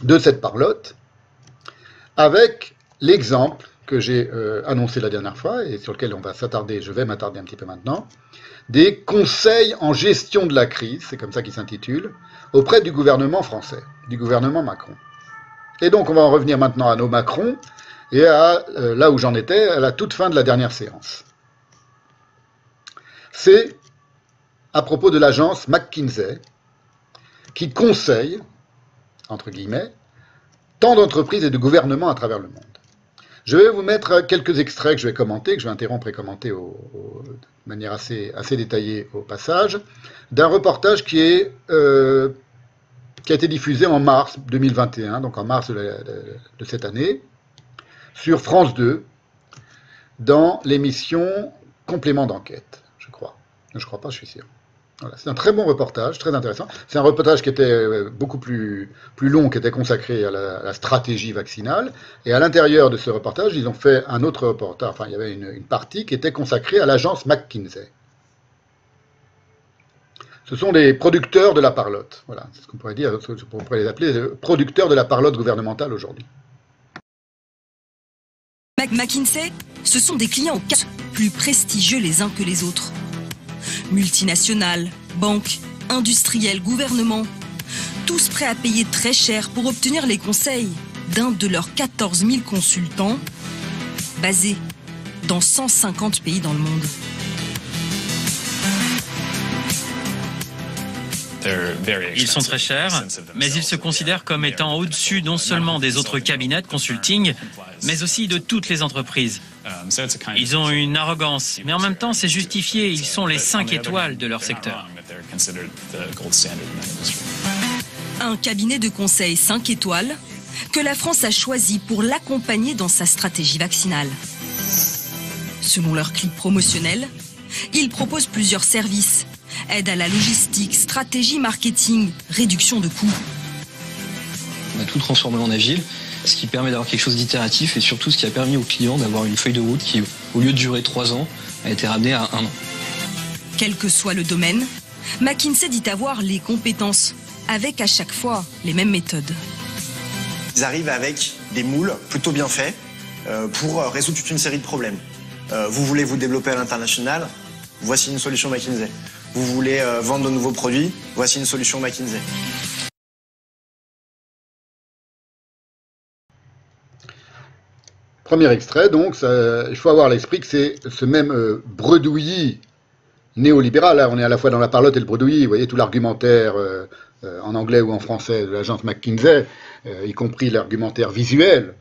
de cette parlotte avec l'exemple que j'ai annoncé la dernière fois et sur lequel on va s'attarder, je vais m'attarder un petit peu maintenant, des conseils en gestion de la crise, c'est comme ça qu'il s'intitule, auprès du gouvernement français, du gouvernement Macron. Et donc on va en revenir maintenant à nos Macron et à là où j'en étais, à la toute fin de la dernière séance. C'est à propos de l'agence McKinsey qui conseille, entre guillemets, tant d'entreprises et de gouvernements à travers le monde. Je vais vous mettre quelques extraits que je vais commenter, que je vais interrompre et commenter de manière assez détaillée au passage, d'un reportage qui a été diffusé en mars 2021, donc en mars de cette année, sur France 2, dans l'émission Complément d'enquête, je crois. Je ne crois pas, je suis sûr. Voilà, c'est un très bon reportage, très intéressant. C'est un reportage qui était beaucoup plus long, qui était consacré à la stratégie vaccinale. Et à l'intérieur de ce reportage, ils ont fait un autre reportage. Enfin, il y avait une partie qui était consacrée à l'agence McKinsey. Ce sont les producteurs de la parlotte. Voilà, c'est ce qu'on pourrait dire, on pourrait les appeler les producteurs de la parlotte gouvernementale aujourd'hui. McKinsey, ce sont des clients plus prestigieux les uns que les autres. Multinationales, banques, industriels, gouvernements, tous prêts à payer très cher pour obtenir les conseils d'un de leurs 14 000 consultants basés dans 150 pays dans le monde. Ils sont très chers, mais ils se considèrent comme étant au-dessus non seulement des autres cabinets de consulting, mais aussi de toutes les entreprises. Ils ont une arrogance, mais en même temps c'est justifié, ils sont les 5 étoiles de leur secteur. Un cabinet de conseil 5 étoiles que la France a choisi pour l'accompagner dans sa stratégie vaccinale. Selon leur clip promotionnel, ils proposent plusieurs services. Aide à la logistique, stratégie marketing, réduction de coûts. On a tout transformé en agile, ce qui permet d'avoir quelque chose d'itératif et surtout ce qui a permis aux clients d'avoir une feuille de route qui, au lieu de durer 3 ans, a été ramenée à 1 an. Quel que soit le domaine, McKinsey dit avoir les compétences, avec à chaque fois les mêmes méthodes. Ils arrivent avec des moules plutôt bien faits pour résoudre toute une série de problèmes. Vous voulez vous développer à l'international, voici une solution McKinsey. Vous voulez vendre de nouveaux produits, voici une solution McKinsey. Premier extrait, donc, il faut avoir à l'esprit que c'est ce même bredouillis néolibéral. Là, on est à la fois dans la parlotte et le bredouillis. Vous voyez tout l'argumentaire en anglais ou en français de l'agence McKinsey, y compris l'argumentaire visuel.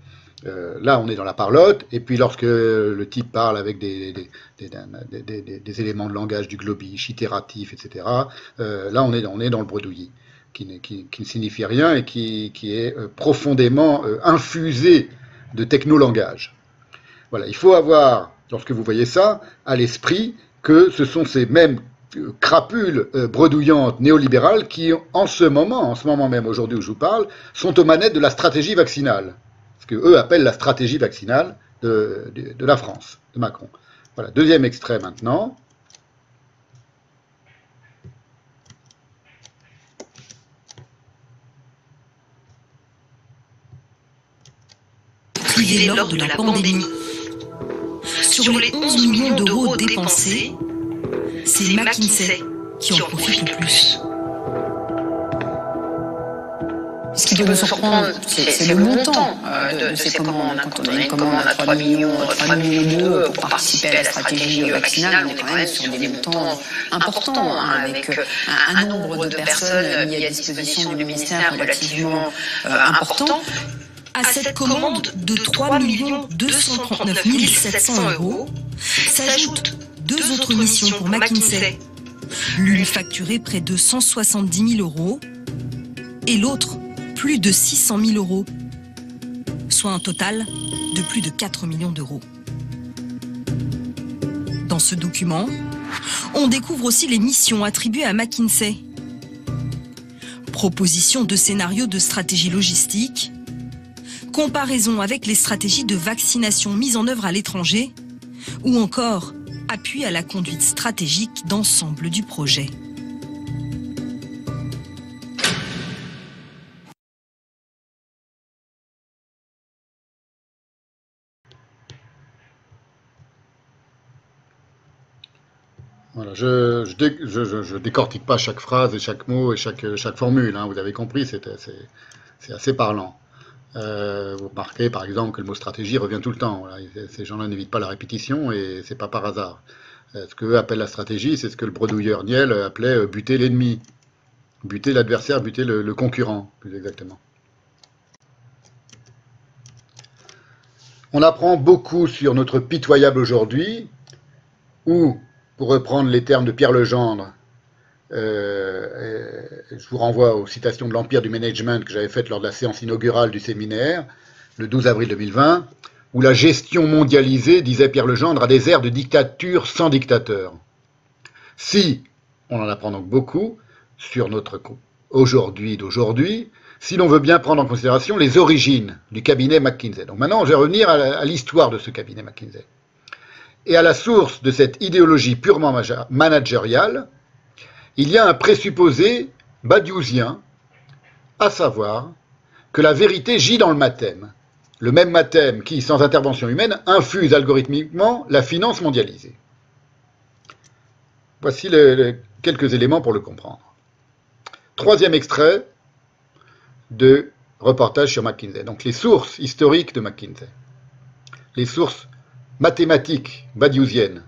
Là, on est dans la parlotte, et puis lorsque le type parle avec des éléments de langage du globish, itératif, etc., là, on est dans le bredouillis, qui ne signifie rien et qui est profondément infusé de technolangage. Voilà, il faut avoir, lorsque vous voyez ça, à l'esprit que ce sont ces mêmes crapules bredouillantes néolibérales qui, en ce moment même, aujourd'hui où je vous parle, sont aux manettes de la stratégie vaccinale. Ce qu'eux appellent la stratégie vaccinale de la France, de Macron. Voilà, deuxième extrait maintenant. Privé lors de la pandémie. Sur les 11 millions d'euros dépensés, c'est McKinsey qui en profite le plus. Ce qui peut nous surprendre, c'est le montant de ces commandes. Quand on a une commande à 3 millions pour participer à la stratégie vaccinale, on est quand même sur des montants importants, avec un nombre de personnes mis à disposition du ministère relativement important. À cette commande de 3 239 700 euros s'ajoutent 2 autres missions pour McKinsey. L'une facturée près de 170 000 euros et l'autre plus de 600 000 euros, soit un total de plus de 4 millions d'euros. Dans ce document, on découvre aussi les missions attribuées à McKinsey. Proposition de scénarios de stratégie logistique, comparaison avec les stratégies de vaccination mises en œuvre à l'étranger, ou encore appui à la conduite stratégique d'ensemble du projet. Voilà, je décortique pas chaque phrase et chaque mot et chaque formule, hein, vous avez compris, c'est assez parlant. Vous remarquez par exemple que le mot stratégie revient tout le temps. Voilà, ces gens-là n'évitent pas la répétition et c'est pas par hasard. Ce qu'eux appellent la stratégie, c'est ce que le bredouilleur Niel appelait buter l'ennemi, buter l'adversaire, buter le concurrent, plus exactement. On apprend beaucoup sur notre pitoyable aujourd'hui, où, pour reprendre les termes de Pierre Legendre, je vous renvoie aux citations de l'Empire du Management que j'avais faites lors de la séance inaugurale du séminaire, le 12 avril 2020, où la gestion mondialisée, disait Pierre Legendre, a des airs de dictature sans dictateur. Si, on en apprend donc beaucoup sur notre aujourd'hui d'aujourd'hui, si l'on veut bien prendre en considération les origines du cabinet McKinsey. Donc maintenant, je vais revenir à l'histoire de ce cabinet McKinsey. Et à la source de cette idéologie purement managériale, il y a un présupposé badiouxien, à savoir que la vérité gît dans le mathème. Le même mathème qui, sans intervention humaine, infuse algorithmiquement la finance mondialisée. Voici quelques éléments pour le comprendre. Troisième extrait de reportage sur McKinsey. Donc les sources historiques de McKinsey. Les sources mathématiques badiousiennes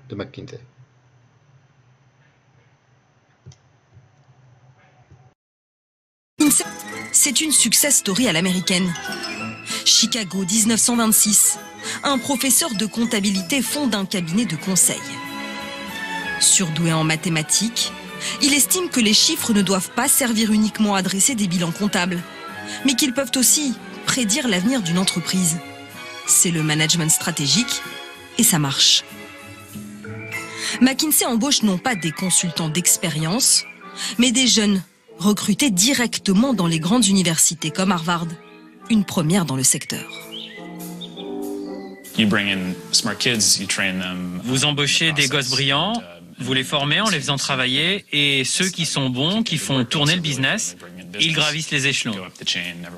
de McKinsey. C'est une success story à l'américaine. Chicago, 1926. Un professeur de comptabilité fonde un cabinet de conseil. Surdoué en mathématiques, il estime que les chiffres ne doivent pas servir uniquement à dresser des bilans comptables, mais qu'ils peuvent aussi prédire l'avenir d'une entreprise. C'est le management stratégique et ça marche. McKinsey embauche non pas des consultants d'expérience, mais des jeunes recrutés directement dans les grandes universités comme Harvard, une première dans le secteur. Vous embauchez des gosses brillants, vous les formez en les faisant travailler, et ceux qui sont bons, qui font tourner le business, ils gravissent les échelons.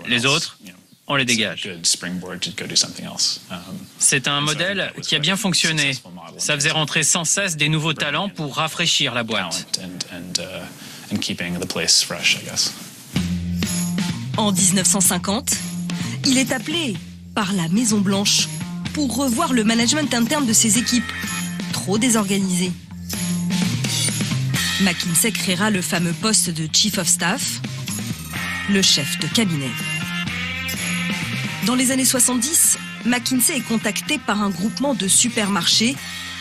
Les autres, on les dégage. C'est un modèle qui a bien fonctionné. Ça faisait rentrer sans cesse des nouveaux talents pour rafraîchir la boîte. En 1950, il est appelé par la Maison Blanche pour revoir le management interne de ses équipes, trop désorganisées. McKinsey créera le fameux poste de Chief of Staff, le chef de cabinet. Dans les années 70, McKinsey est contacté par un groupement de supermarchés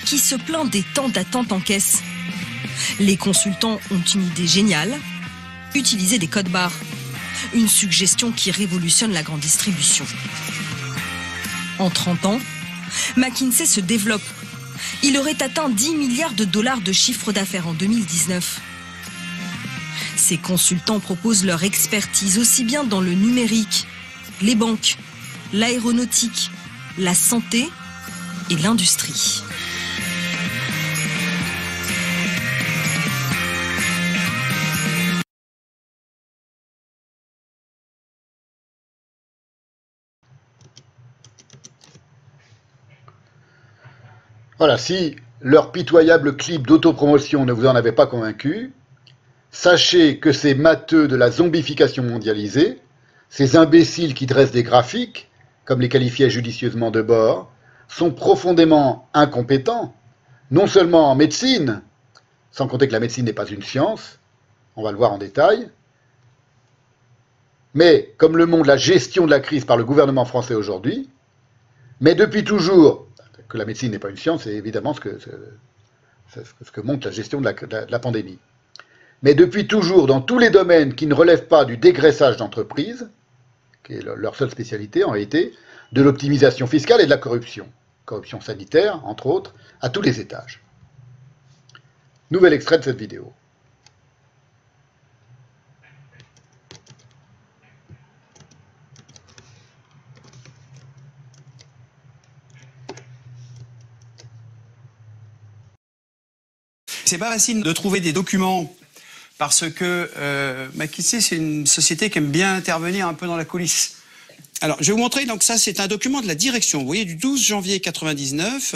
qui se plaint des temps d'attente en caisse. Les consultants ont une idée géniale, utiliser des codes barres. Une suggestion qui révolutionne la grande distribution. En 30 ans, McKinsey se développe. Il aurait atteint 10 milliards de dollars de chiffre d'affaires en 2019. Ces consultants proposent leur expertise aussi bien dans le numérique, les banques, l'aéronautique, la santé et l'industrie. Voilà, si leur pitoyable clip d'autopromotion ne vous en avait pas convaincu, sachez que ces matheux de la zombification mondialisée, ces imbéciles qui dressent des graphiques, comme les qualifiait judicieusement Debord, sont profondément incompétents, non seulement en médecine, sans compter que la médecine n'est pas une science, on va le voir en détail, mais comme le montre la gestion de la crise par le gouvernement français aujourd'hui, mais depuis toujours, que la médecine n'est pas une science, c'est évidemment ce que montre la gestion de la pandémie. Mais depuis toujours, dans tous les domaines qui ne relèvent pas du dégraissage d'entreprise, qui est leur seule spécialité en réalité, de l'optimisation fiscale et de la corruption. Corruption sanitaire, entre autres, à tous les étages. Nouvel extrait de cette vidéo. C'est pas facile de trouver des documents parce que McKinsey, c'est une société qui aime bien intervenir un peu dans la coulisse. Alors, je vais vous montrer, donc ça, c'est un document de la direction, vous voyez, du 12 janvier 99.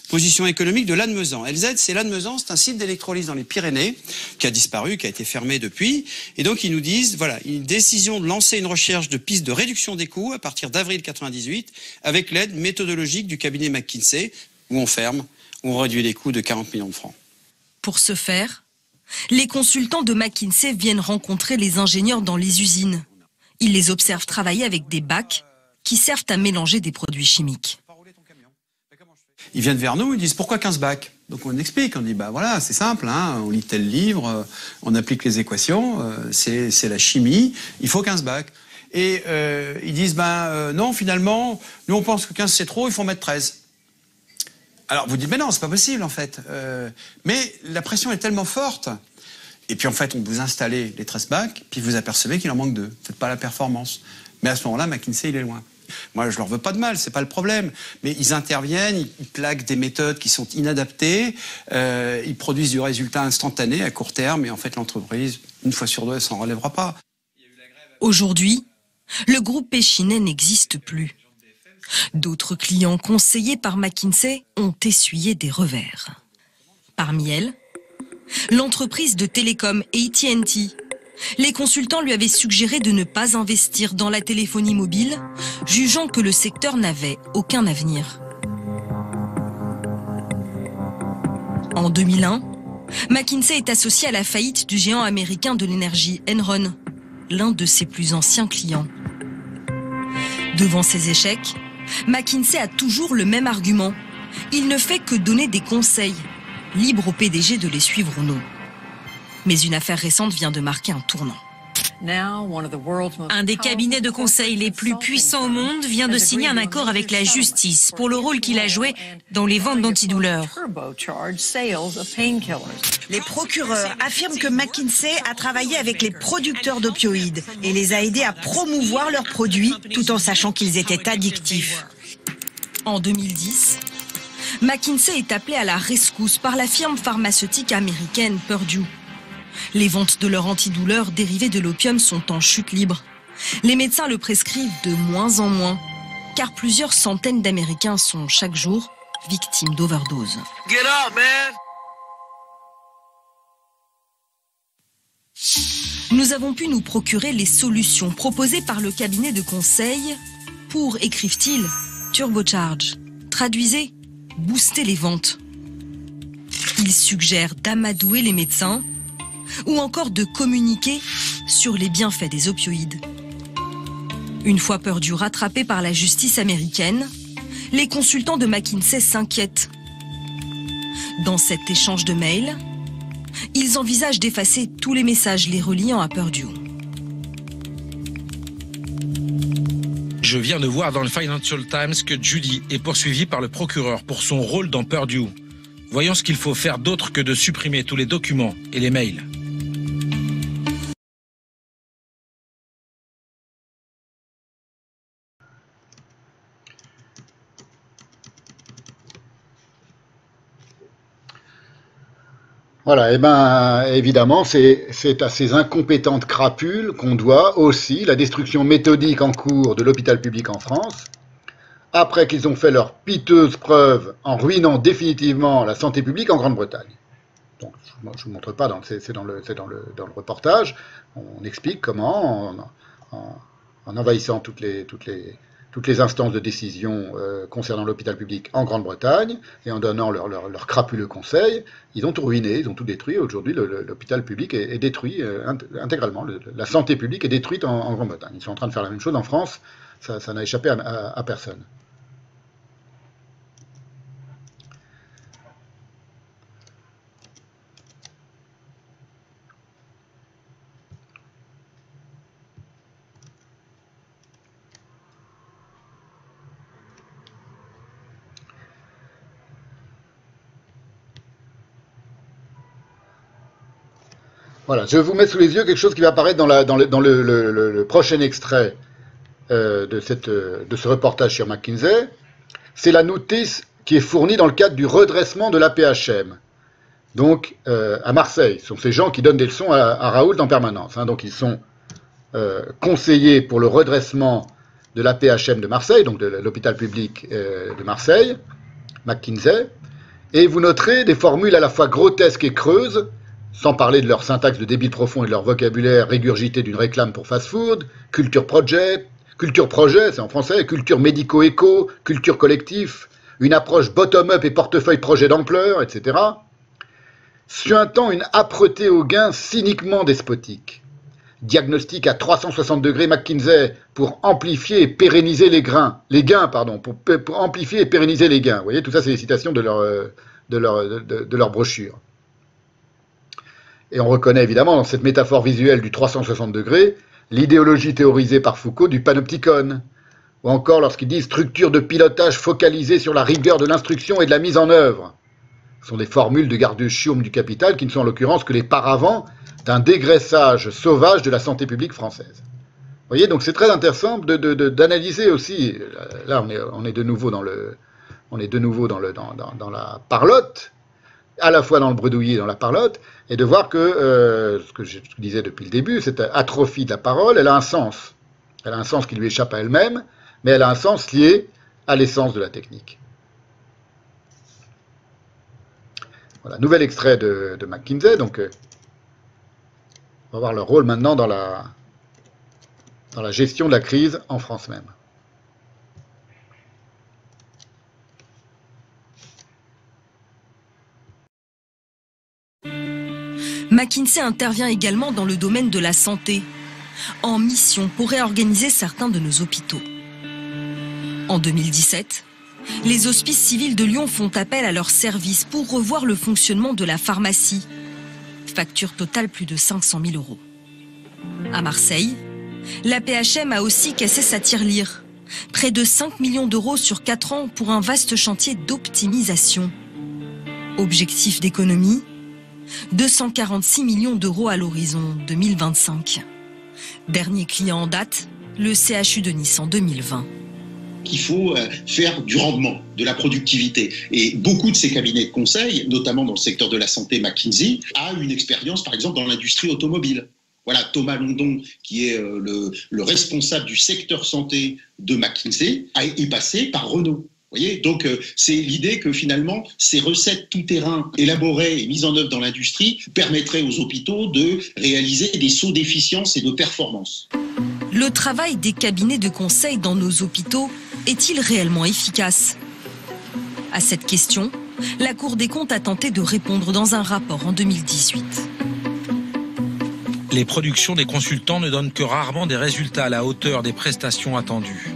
position économique de Lannemezan. LZ, c'est Lannemezan, c'est un site d'électrolyse dans les Pyrénées qui a disparu, qui a été fermé depuis. Et donc ils nous disent, voilà, une décision de lancer une recherche de pistes de réduction des coûts à partir d'avril 98 avec l'aide méthodologique du cabinet McKinsey où on ferme, où on réduit les coûts de 40 millions de francs. Pour ce faire, les consultants de McKinsey viennent rencontrer les ingénieurs dans les usines. Ils les observent travailler avec des bacs qui servent à mélanger des produits chimiques. Ils viennent vers nous, ils disent pourquoi 15 bacs? Donc on explique, on dit bah voilà, c'est simple, hein, on lit tel livre, on applique les équations, c'est la chimie, il faut 15 bacs. Et ils disent non, finalement, nous on pense que 15 c'est trop, il faut en mettre 13. Alors vous dites mais non, c'est pas possible en fait. Mais la pression est tellement forte. Et puis en fait, on vous installe les 13 bacs, puis vous apercevez qu'il en manque 2. Vous faites pas la performance. Mais à ce moment-là, McKinsey, il est loin. Moi, je leur veux pas de mal, c'est pas le problème. Mais ils interviennent, ils plaquent des méthodes qui sont inadaptées, ils produisent du résultat instantané à court terme, et en fait, l'entreprise, une fois sur deux, elle s'en relèvera pas. Aujourd'hui, le groupe Péchinet n'existe plus. D'autres clients conseillés par McKinsey ont essuyé des revers. Parmi elles, l'entreprise de télécom AT&T. Les consultants lui avaient suggéré de ne pas investir dans la téléphonie mobile, jugeant que le secteur n'avait aucun avenir. En 2001, McKinsey est associé à la faillite du géant américain de l'énergie Enron, l'un de ses plus anciens clients. Devant ces échecs, McKinsey a toujours le même argument. Il ne fait que donner des conseils, libre au PDG de les suivre ou non. Mais une affaire récente vient de marquer un tournant. Un des cabinets de conseil les plus puissants au monde vient de signer un accord avec la justice pour le rôle qu'il a joué dans les ventes d'antidouleurs. Les procureurs affirment que McKinsey a travaillé avec les producteurs d'opioïdes et les a aidés à promouvoir leurs produits tout en sachant qu'ils étaient addictifs. En 2010, McKinsey est appelé à la rescousse par la firme pharmaceutique américaine Purdue. Les ventes de leur antidouleur dérivées de l'opium sont en chute libre. Les médecins le prescrivent de moins en moins, car plusieurs centaines d'Américains sont chaque jour victimes d'overdoses. Get up, man! Nous avons pu nous procurer les solutions proposées par le cabinet de conseil pour, écrivent-ils, turbocharge. Traduisez, booster les ventes. Ils suggèrent d'amadouer les médecins ou encore de communiquer sur les bienfaits des opioïdes. Une fois Purdue rattrapé par la justice américaine, les consultants de McKinsey s'inquiètent. Dans cet échange de mails, ils envisagent d'effacer tous les messages les reliant à Purdue. Je viens de voir dans le Financial Times que Judy est poursuivie par le procureur pour son rôle dans Purdue. Voyons ce qu'il faut faire d'autre que de supprimer tous les documents et les mails. Voilà, et ben évidemment, c'est à ces incompétentes crapules qu'on doit aussi la destruction méthodique en cours de l'hôpital public en France, après qu'ils ont fait leur piteuse preuve en ruinant définitivement la santé publique en Grande-Bretagne. Donc, je ne vous montre pas, c'est dans le reportage, on explique comment, en envahissant toutes les instances de décision concernant l'hôpital public en Grande-Bretagne, et en donnant leur crapuleux conseil, ils ont tout ruiné, ils ont tout détruit. Aujourd'hui, l'hôpital public est détruit intégralement. La santé publique est détruite en Grande-Bretagne. Ils sont en train de faire la même chose en France, ça n'a échappé à personne. Voilà, je vous mets sous les yeux quelque chose qui va apparaître dans le prochain extrait de ce reportage sur McKinsey. C'est la notice qui est fournie dans le cadre du redressement de l'APHM. Donc, à Marseille, ce sont ces gens qui donnent des leçons à Raoult en permanence. Hein. Donc, ils sont conseillers pour le redressement de l'APHM de Marseille, donc de l'hôpital public de Marseille, McKinsey. Et vous noterez des formules à la fois grotesques et creuses, sans parler de leur syntaxe de débit profond et de leur vocabulaire régurgité d'une réclame pour fast-food, culture projet, c'est en français, culture médico-éco, culture collectif, une approche bottom-up et portefeuille projet d'ampleur, etc., suintant une âpreté au gain cyniquement despotique. Diagnostic à 360 degrés McKinsey pour amplifier et pérenniser pour amplifier et pérenniser les gains. Vous voyez, tout ça, c'est des citations de leur brochure. Et on reconnaît évidemment dans cette métaphore visuelle du 360 degrés l'idéologie théorisée par Foucault du panopticon, ou encore lorsqu'il dit structure de pilotage focalisée sur la rigueur de l'instruction et de la mise en œuvre. Ce sont des formules de garde-chiourme du capital qui ne sont en l'occurrence que les paravents d'un dégraissage sauvage de la santé publique française. Vous voyez, donc c'est très intéressant d'analyser aussi, là on est de nouveau dans la parlotte, à la fois dans le bredouillis et dans la parlotte, et de voir que, ce que je disais depuis le début, cette atrophie de la parole, elle a un sens. Elle a un sens qui lui échappe à elle-même, mais elle a un sens lié à l'essence de la technique. Voilà, nouvel extrait de McKinsey, donc on va voir leur rôle maintenant dans la gestion de la crise en France même. McKinsey intervient également dans le domaine de la santé, en mission pour réorganiser certains de nos hôpitaux. En 2017, les hospices civils de Lyon font appel à leurs services pour revoir le fonctionnement de la pharmacie. Facture totale plus de 500 000 €. À Marseille, la PHM a aussi cassé sa tirelire. Près de 5 millions d'euros sur 4 ans pour un vaste chantier d'optimisation. Objectif d'économie, 246 millions d'euros à l'horizon 2025. Dernier client en date, le CHU de Nice en 2020. Il faut faire du rendement, de la productivité. Et beaucoup de ces cabinets de conseil, notamment dans le secteur de la santé, McKinsey, a une expérience, par exemple, dans l'industrie automobile. Voilà, Thomas London, qui est le responsable du secteur santé de McKinsey, est passé par Renault. Vous voyez, donc c'est l'idée que finalement, ces recettes tout-terrain élaborées et mises en œuvre dans l'industrie permettraient aux hôpitaux de réaliser des sauts d'efficience et de performance. Le travail des cabinets de conseil dans nos hôpitaux est-il réellement efficace? À cette question, la Cour des comptes a tenté de répondre dans un rapport en 2018. Les productions des consultants ne donnent que rarement des résultats à la hauteur des prestations attendues.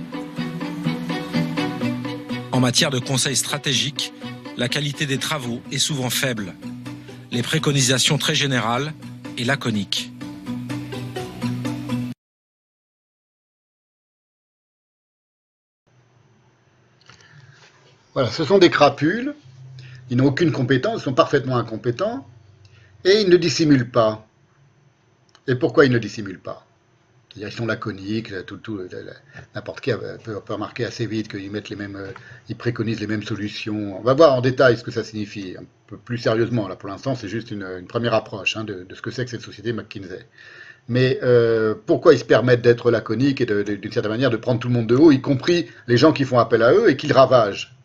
En matière de conseil stratégique, la qualité des travaux est souvent faible. Les préconisations très générales et laconiques. Voilà, ce sont des crapules, ils n'ont aucune compétence, ils sont parfaitement incompétents, et ils ne dissimulent pas. Et pourquoi ils ne dissimulent pas? C'est-à-dire ils sont laconiques, n'importe qui peut remarquer assez vite qu'ils mettent ils préconisent les mêmes solutions. On va voir en détail ce que ça signifie, un peu plus sérieusement. Là, pour l'instant, c'est juste une première approche de ce que c'est que cette société McKinsey. Mais pourquoi ils se permettent d'être laconiques et d'une certaine manière de prendre tout le monde de haut, y compris les gens qui font appel à eux et qui le ravagent?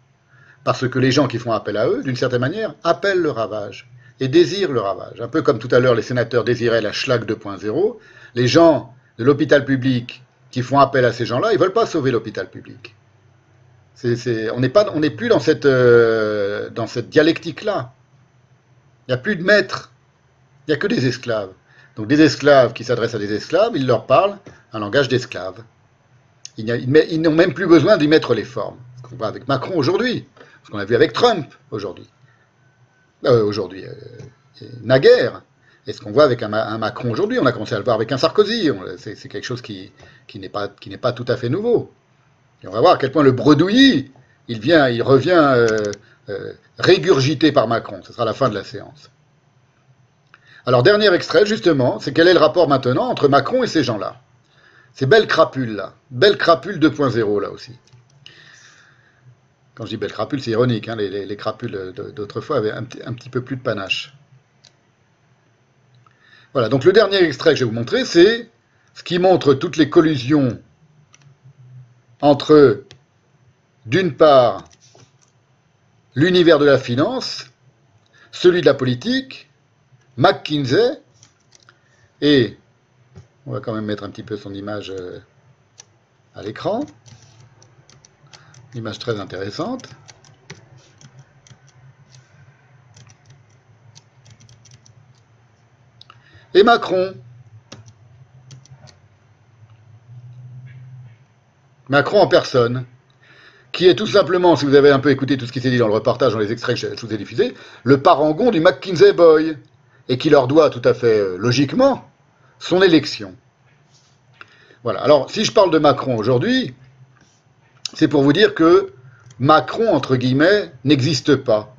Parce que les gens qui font appel à eux, d'une certaine manière, appellent le ravage et désirent le ravage. Un peu comme tout à l'heure, les sénateurs désiraient la Schlag 2.0. Les gens de l'hôpital public qui font appel à ces gens-là, ils ne veulent pas sauver l'hôpital public. On n'est plus dans cette dialectique-là. Il n'y a plus de maîtres, il n'y a que des esclaves. Donc des esclaves qui s'adressent à des esclaves, ils leur parlent un langage d'esclaves. Ils n'ont même plus besoin d'y mettre les formes. Ce qu'on voit avec Macron aujourd'hui, ce qu'on a vu avec Trump aujourd'hui. Naguère. Et ce qu'on voit avec un Macron aujourd'hui, on a commencé à le voir avec un Sarkozy. C'est quelque chose qui n'est pas tout à fait nouveau. Et on va voir à quel point le bredouillis, il revient régurgité par Macron. Ce sera la fin de la séance. Alors, dernier extrait, justement, c'est quel est le rapport maintenant entre Macron et ces gens-là? Ces belles crapules-là. Belle crapule 2.0, là aussi. Quand je dis belle crapule, c'est ironique. Hein, les crapules d'autrefois avaient un petit peu plus de panache. Voilà, donc le dernier extrait que je vais vous montrer, c'est ce qui montre toutes les collusions entre, d'une part, l'univers de la finance, celui de la politique, McKinsey, et on va quand même mettre un petit peu son image à l'écran, une image très intéressante. Et Macron. Macron en personne, qui est tout simplement, si vous avez un peu écouté tout ce qui s'est dit dans le reportage, dans les extraits que je vous ai diffusés, le parangon du McKinsey Boy, et qui leur doit tout à fait logiquement son élection. Voilà, alors si je parle de Macron aujourd'hui, c'est pour vous dire que Macron, entre guillemets, n'existe pas.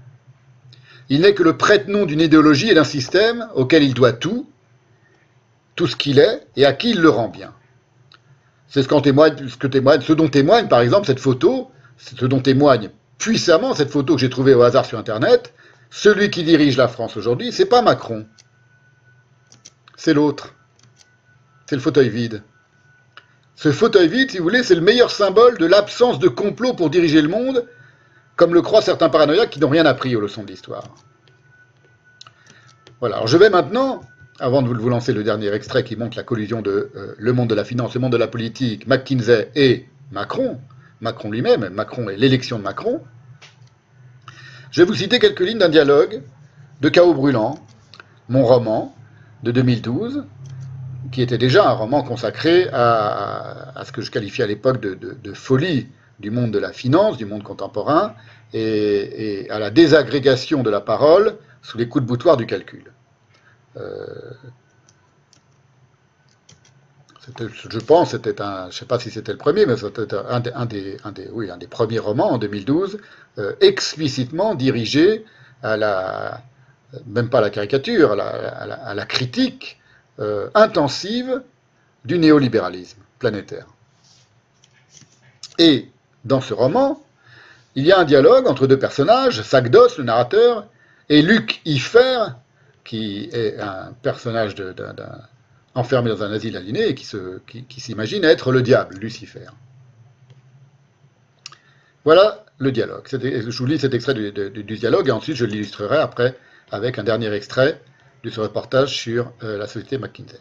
Il n'est que le prête-nom d'une idéologie et d'un système auquel il doit tout ce qu'il est, et à qui il le rend bien. C'est ce dont témoigne, par exemple, cette photo, ce dont témoigne puissamment cette photo que j'ai trouvée au hasard sur Internet. Celui qui dirige la France aujourd'hui, c'est pas Macron. C'est l'autre. C'est le fauteuil vide. Ce fauteuil vide, si vous voulez, c'est le meilleur symbole de l'absence de complot pour diriger le monde, comme le croient certains paranoïaques qui n'ont rien appris aux leçons de l'histoire. Voilà, alors je vais maintenant, avant de vous lancer le dernier extrait qui montre la collusion de le monde de la finance, le monde de la politique, McKinsey et Macron lui-même, Macron et l'élection de Macron, je vais vous citer quelques lignes d'un dialogue de Chaos Brûlant, mon roman de 2012, qui était déjà un roman consacré à ce que je qualifiais à l'époque de folie du monde de la finance, du monde contemporain, et à la désagrégation de la parole sous les coups de boutoir du calcul. Je pense, je ne sais pas si c'était le premier, mais c'était un des premiers romans en 2012, explicitement dirigé à même pas à la caricature, à la critique intensive du néolibéralisme planétaire. Et dans ce roman, il y a un dialogue entre deux personnages, Sagdos, le narrateur, et Luc Ifer, qui est un personnage enfermé dans un asile aliéné et qui s'imagine être le diable, Lucifer. Voilà le dialogue. Je vous lis cet extrait du dialogue et ensuite je l'illustrerai après avec un dernier extrait de ce reportage sur la société McKinsey.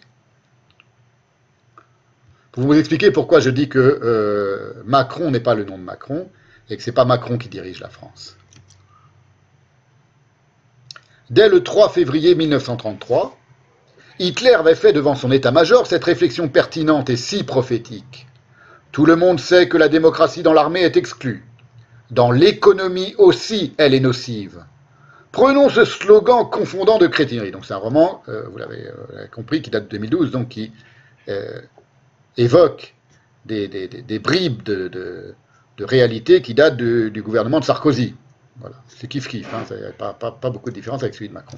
Pour vous expliquer pourquoi je dis que Macron n'est pas le nom de Macron et que ce n'est pas Macron qui dirige la France. Dès le 3 février 1933, Hitler avait fait devant son état-major cette réflexion pertinente et si prophétique. Tout le monde sait que la démocratie dans l'armée est exclue. Dans l'économie aussi, elle est nocive. Prenons ce slogan confondant de crétinerie. Donc c'est un roman, vous l'avez compris, qui date de 2012, donc qui évoque des bribes de réalité qui datent du gouvernement de Sarkozy. Voilà, c'est kiff-kiff, hein, pas beaucoup de différence avec celui de Macron.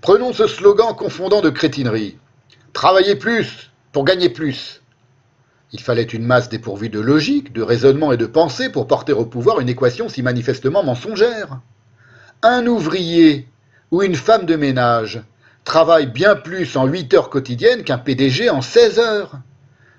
Prenons ce slogan confondant de crétinerie. Travailler plus pour gagner plus. Il fallait une masse dépourvue de logique, de raisonnement et de pensée pour porter au pouvoir une équation si manifestement mensongère. Un ouvrier ou une femme de ménage travaille bien plus en 8 heures quotidiennes qu'un PDG en 16 heures.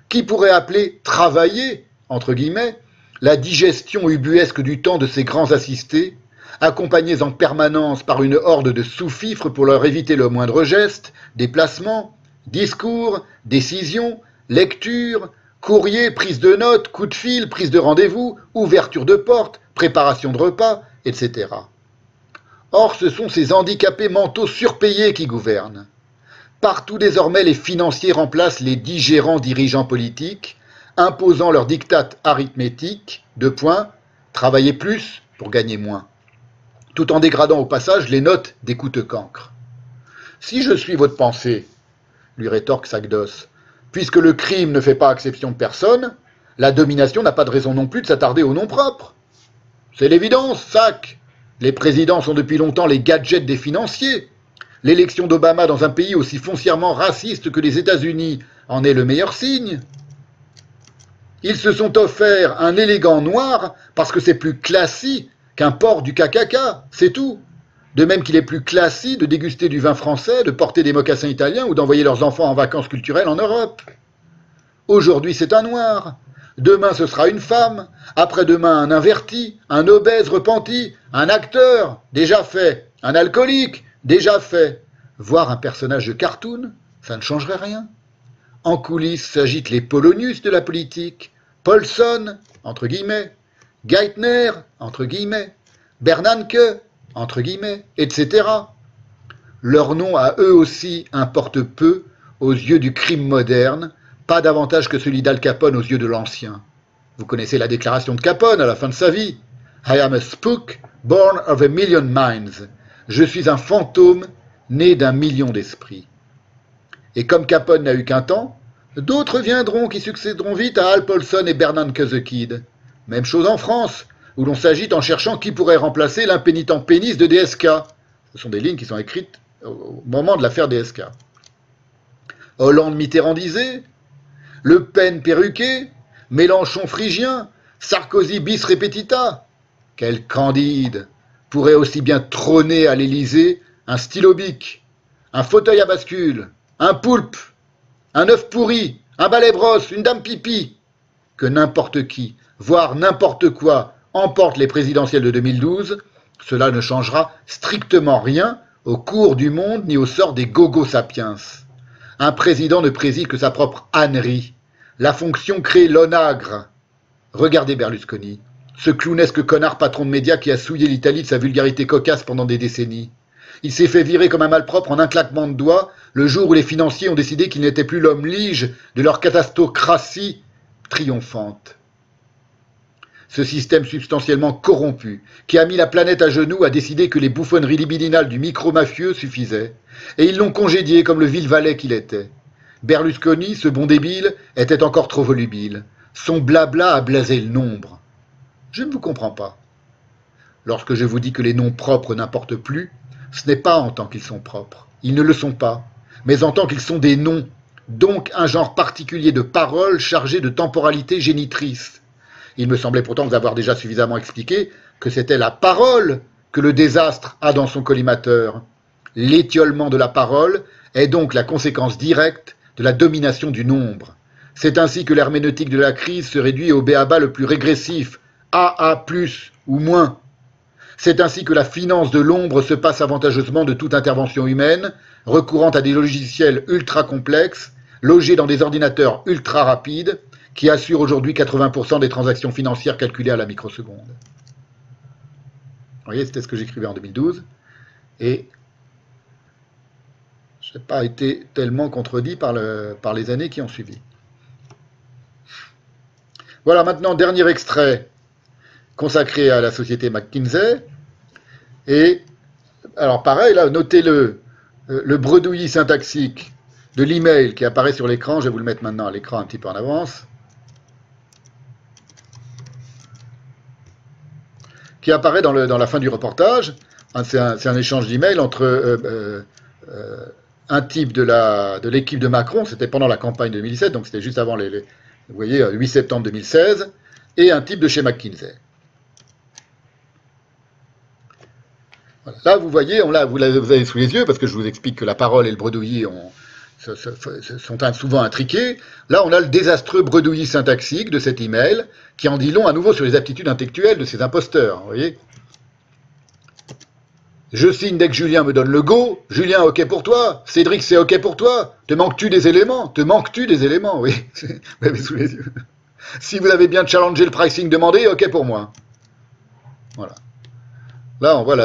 Qui pourrait appeler « travailler » entre guillemets, la digestion ubuesque du temps de ces grands assistés, accompagnés en permanence par une horde de sous-fifres pour leur éviter le moindre geste, déplacement, discours, décision, lecture, courrier, prise de notes, coup de fil, prise de rendez-vous, ouverture de porte, préparation de repas, etc. Or, ce sont ces handicapés mentaux surpayés qui gouvernent. Partout désormais, les financiers remplacent les digérants dirigeants politiques, imposant leur diktat arithmétique, travailler plus pour gagner moins, tout en dégradant au passage les notes des coûte-cancres. Si je suis votre pensée, lui rétorque Sagdos, puisque le crime ne fait pas exception de personne, la domination n'a pas de raison non plus de s'attarder au nom propre. C'est l'évidence, sac. Les présidents sont depuis longtemps les gadgets des financiers. L'élection d'Obama dans un pays aussi foncièrement raciste que les États-Unis en est le meilleur signe. Ils se sont offerts un élégant noir parce que c'est plus classique qu'un port du KKK, c'est tout. De même qu'il est plus classique de déguster du vin français, de porter des mocassins italiens ou d'envoyer leurs enfants en vacances culturelles en Europe. Aujourd'hui, c'est un noir. Demain, ce sera une femme. Après-demain, un inverti, un obèse repenti, un acteur, déjà fait, un alcoolique, déjà fait. Voir un personnage de cartoon, ça ne changerait rien. En coulisses s'agitent les Polonius de la politique, Paulson, entre guillemets, Geithner, entre guillemets, Bernanke, entre guillemets, etc. Leur nom à eux aussi importe peu aux yeux du crime moderne, pas davantage que celui d'Al Capone aux yeux de l'ancien. Vous connaissez la déclaration de Capone à la fin de sa vie. I am a spook born of a million minds. Je suis un fantôme né d'un million d'esprits. Et comme Capone n'a eu qu'un temps, d'autres viendront qui succéderont vite à Al Paulson et Bernanke the Kid. Même chose en France, où l'on s'agite en cherchant qui pourrait remplacer l'impénitent pénis de DSK. Ce sont des lignes qui sont écrites au moment de l'affaire DSK. Hollande mitterrandisé, Le Pen perruqué, Mélenchon phrygien, Sarkozy bis repetita. Quel Candide pourrait aussi bien trôner à l'Élysée un stylo bic, un fauteuil à bascule, un poulpe, un œuf pourri, un balai brosse, une dame pipi, que n'importe qui, voire n'importe quoi, emporte les présidentielles de 2012, cela ne changera strictement rien au cours du monde ni au sort des gogo sapiens. Un président ne préside que sa propre ânerie. La fonction crée l'onagre. Regardez Berlusconi, ce clownesque connard patron de médias qui a souillé l'Italie de sa vulgarité cocasse pendant des décennies. Il s'est fait virer comme un malpropre en un claquement de doigts le jour où les financiers ont décidé qu'il n'était plus l'homme lige de leur catastocratie triomphante. Ce système substantiellement corrompu, qui a mis la planète à genoux, a décidé que les bouffonneries libidinales du micro-mafieux suffisaient, et ils l'ont congédié comme le vil valet qu'il était. Berlusconi, ce bon débile, était encore trop volubile. Son blabla a blasé le nombre. Je ne vous comprends pas. Lorsque je vous dis que les noms propres n'importent plus, ce n'est pas en tant qu'ils sont propres. Ils ne le sont pas, mais en tant qu'ils sont des noms, donc un genre particulier de paroles chargées de temporalité génitrice. Il me semblait pourtant vous avoir déjà suffisamment expliqué que c'était la parole que le désastre a dans son collimateur. L'étiolement de la parole est donc la conséquence directe de la domination du nombre. C'est ainsi que l'herméneutique de la crise se réduit au b.a.-ba le plus régressif, AA+, ou moins. C'est ainsi que la finance de l'ombre se passe avantageusement de toute intervention humaine, recourant à des logiciels ultra complexes, logés dans des ordinateurs ultra rapides, qui assurent aujourd'hui 80% des transactions financières calculées à la microseconde. Vous voyez, c'était ce que j'écrivais en 2012, et je n'ai pas été tellement contredit par les années qui ont suivi. Voilà, maintenant, dernier extrait consacré à la société McKinsey. Et, alors pareil, là, notez le bredouillis syntaxique de l'email qui apparaît sur l'écran. Je vais vous le mettre maintenant à l'écran un petit peu en avance. Qui apparaît dans la fin du reportage. C'est un échange d'emails entre un type de l'équipe de Macron, c'était pendant la campagne 2017, donc c'était juste avant vous voyez, 8 septembre 2016, et un type de chez McKinsey. Voilà. Là, vous voyez, vous avez sous les yeux, parce que je vous explique que la parole et le bredouillis sont souvent intriqués. Là, on a le désastreux bredouillis syntaxique de cet email, qui en dit long à nouveau sur les aptitudes intellectuelles de ces imposteurs, vous voyez. Je signe dès que Julien me donne le go. Julien, ok pour toi. Cédric, c'est ok pour toi. Te manques-tu des éléments? Te manques-tu des éléments? Oui, vous l'avez sous les yeux. Si vous avez bien challengé le pricing demandé, ok pour moi. Voilà. Là, on voit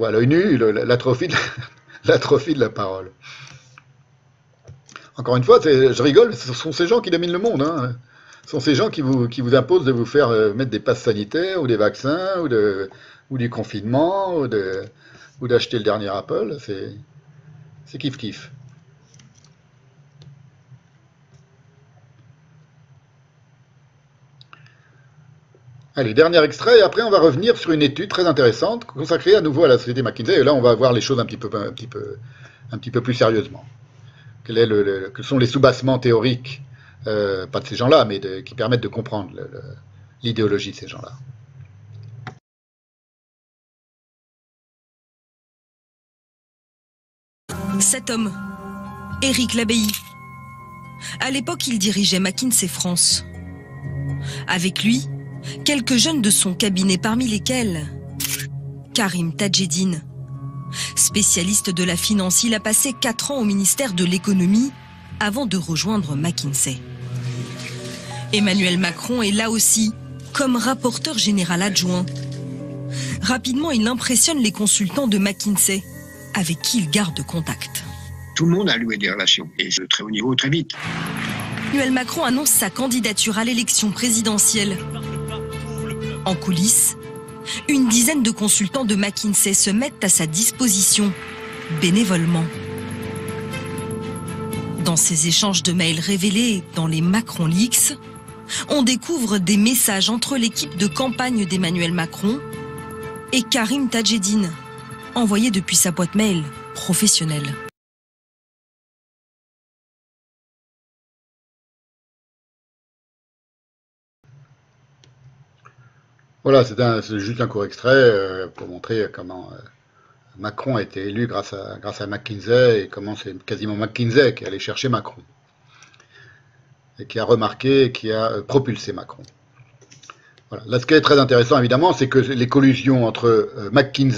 à l'œil nu l'atrophie de la parole. Encore une fois, je rigole, ce sont ces gens qui dominent le monde. Hein. Ce sont ces gens qui vous imposent de vous faire mettre des passes sanitaires ou des vaccins ou du confinement, ou d'acheter le dernier Apple, c'est kiff-kiff. Allez, dernier extrait, et après on va revenir sur une étude très intéressante, consacrée à nouveau à la société McKinsey, et là on va voir les choses un petit peu plus sérieusement. Quels sont les soubassements théoriques, pas de ces gens-là, mais qui permettent de comprendre l'idéologie de ces gens-là. Cet homme, Éric Labeyie, À l'époque, il dirigeait McKinsey France. Avec lui, quelques jeunes de son cabinet, parmi lesquels Karim Tadjeddine. Spécialiste de la finance, il a passé 4 ans au ministère de l'économie avant de rejoindre McKinsey. Emmanuel Macron est là aussi, comme rapporteur général adjoint. Rapidement, il impressionne les consultants de McKinsey, avec qui il garde contact. Tout le monde a loué des relations, et de très haut niveau, très vite. Emmanuel Macron annonce sa candidature à l'élection présidentielle. En coulisses, une dizaine de consultants de McKinsey se mettent à sa disposition, bénévolement. Dans ces échanges de mails révélés dans les Macron Leaks, on découvre des messages entre l'équipe de campagne d'Emmanuel Macron et Karim Tadjeddine, envoyés depuis sa boîte mail professionnelle. Voilà, c'est juste un court extrait pour montrer comment Macron a été élu grâce à McKinsey et comment c'est quasiment McKinsey qui est allé chercher Macron et qui a remarqué et qui a propulsé Macron. Voilà. Là, ce qui est très intéressant, évidemment, c'est que les collusions entre McKinsey